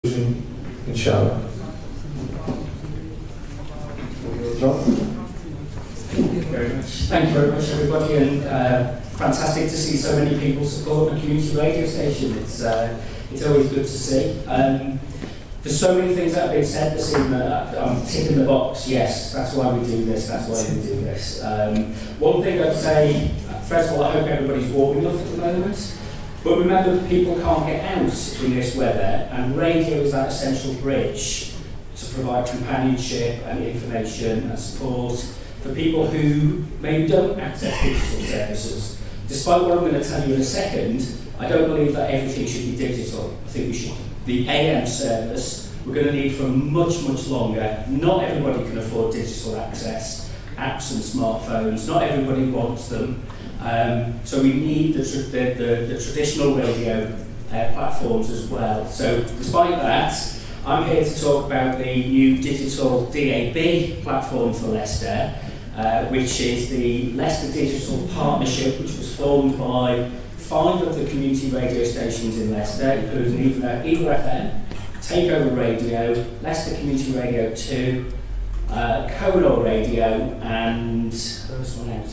Inshallah. John? Thank you very much, everybody, and fantastic to see so many people support the community radio station. It's always good to see. There's so many things that have been said this evening. I'm ticking the box. Yes, that's why we do this. That's why we do this. One thing I'd say, first of all, I hope everybody's warming up at the moment. But remember, people can't get out in this weather, and radio is that essential bridge to provide companionship and information and support for people who maybe don't access digital services. Despite what I'm going to tell you in a second, I don't believe that everything should be digital. I think we should. The AM service we're going to need for much, much longer. Not everybody can afford digital access, apps and smartphones. Not everybody wants them. So we need the traditional radio platforms as well. So despite that, I'm here to talk about the new digital DAB platform for Leicester, which is the Leicester Digital Partnership, which was formed by 5 of the community radio stations in Leicester, including Eagle FM, Takeover Radio, Leicester Community Radio 2, Color Radio, and where's one out?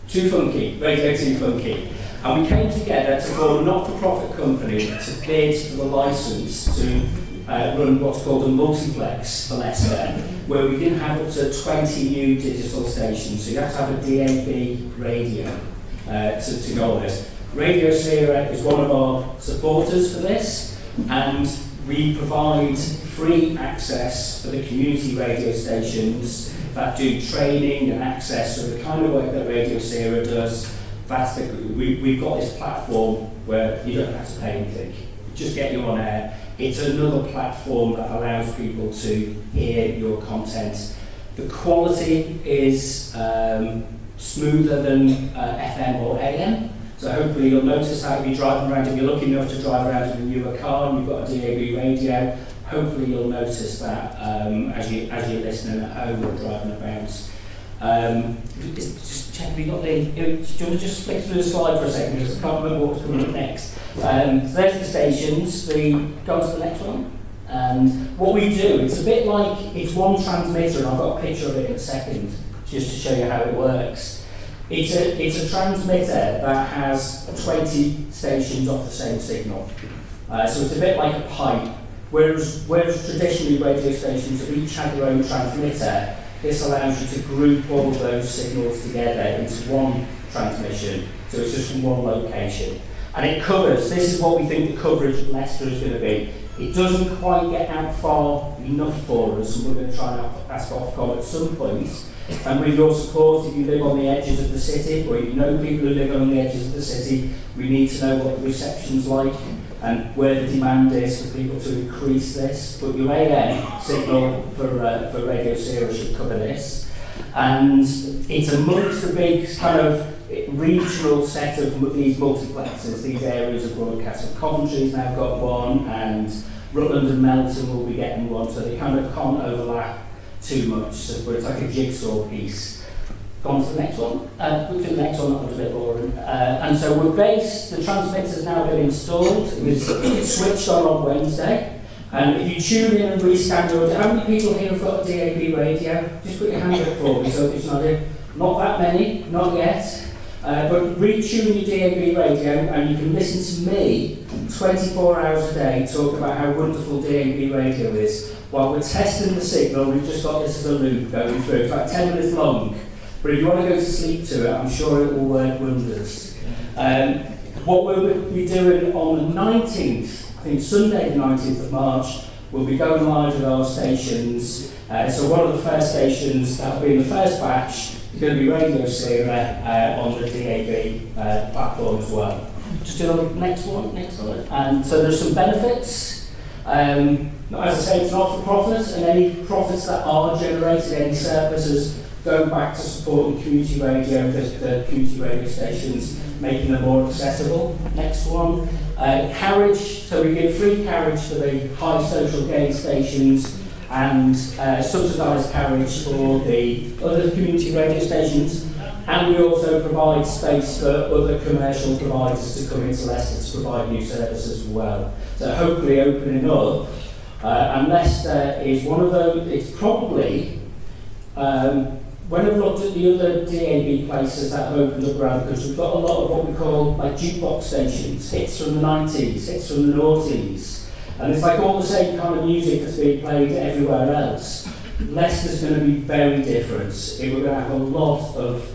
Too Funky, Radio Too Funky. And we came together to form a not-for-profit company to bid for the licence to run what's called a multiplex for Leicester, where we can have up to 20 new digital stations. So you have to have a DAB radio to go on it. Radio Seerah is one of our supporters for this, and we provide free access for the community radio stations that do training and access. So the kind of work that Radio Seerah does, we've got this platform where you don't have to pay anything. Just get you on air. It's another platform that allows people to hear your content. The quality is smoother than FM or AM. So hopefully you'll notice that if you're driving around, if you're lucky enough to drive around in a newer car and you've got a DAB radio, hopefully you'll notice that as you're listening at home or driving about. Just check, have you got the... Do you want to just flick through the slide for a second, because I can't remember what's coming up next. So there's the stations. Go to the next one. And what we do, it's a bit like, it's one transmitter, and I've got a picture of it in a second, just to show you how it works. It's a transmitter that has 20 stations off the same signal. So it's a bit like a pipe. Whereas traditionally radio stations have each had their own transmitter, this allows you to group all of those signals together into one transmission. So it's just from one location. And it covers, this is what we think the coverage of Leicester is going to be. It doesn't quite get out far enough for us, and we're going to try and ask Ofcom at some point. And with your support, if you live on the edges of the city, or you know people who live on the edges of the city, we need to know what the reception's like and where the demand is for people to increase this. But your AM signal for Radio Seerah should cover this. And it's amongst the big kind of regional set of these multiplexes, these areas of broadcast. So Coventry's now got one, and Rutland and Melton will be getting one, so they kind of can't overlap too much. So it's like a jigsaw piece. Go on to the next one. We'll do the next one, that one's a bit boring. And so we're based, the transmitter's now been installed. It was switched on Wednesday. And if you tune in and rescan your... How many people here have got a DAB radio? Just put your hand up for me, so it's not that many, not yet. But retune your DAB radio and you can listen to me 24 hours a day talk about how wonderful DAB radio is. While we're testing the signal, we've just got this as a loop going through. It's like 10 minutes long. But if you want to go to sleep to it, I'm sure it will work wonders. What we'll be doing on the 19th, I think Sunday the 19th of March, we'll be going live with our stations. So one of the first stations that will be in the first batch is going to be Radio Seerah on the DAB platform as well. Just do the next one. And so there's some benefits. As I say, it's not for profit, and any profits that are generated, any surpluses, go back to supporting community radio, the community radio stations, making them more accessible. Next one. Carriage, so we give free carriage for the high social gain stations and subsidised carriage for the other community radio stations. And we also provide space for other commercial providers to come into Leicester to provide new services as well. So hopefully opening up, and Leicester is one of those, it's probably, when I've looked at the other DAB places that have opened up around the country, we've got a lot of what we call like jukebox stations, hits from the 90s, hits from the noughties, and it's like all the same kind of music that's being played everywhere else. Leicester's going to be very different. We're going to have a lot of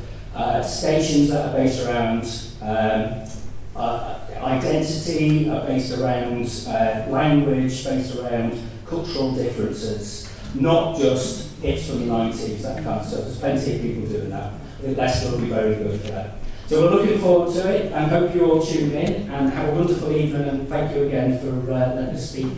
stations that are based around identity, are based around language, based around cultural differences, not just hits from the 90s, that kind of stuff. There's plenty of people doing that. I think Leicester will be very good for that. So we're looking forward to it and hope you all tune in and have a wonderful evening, and thank you again for letting us speak.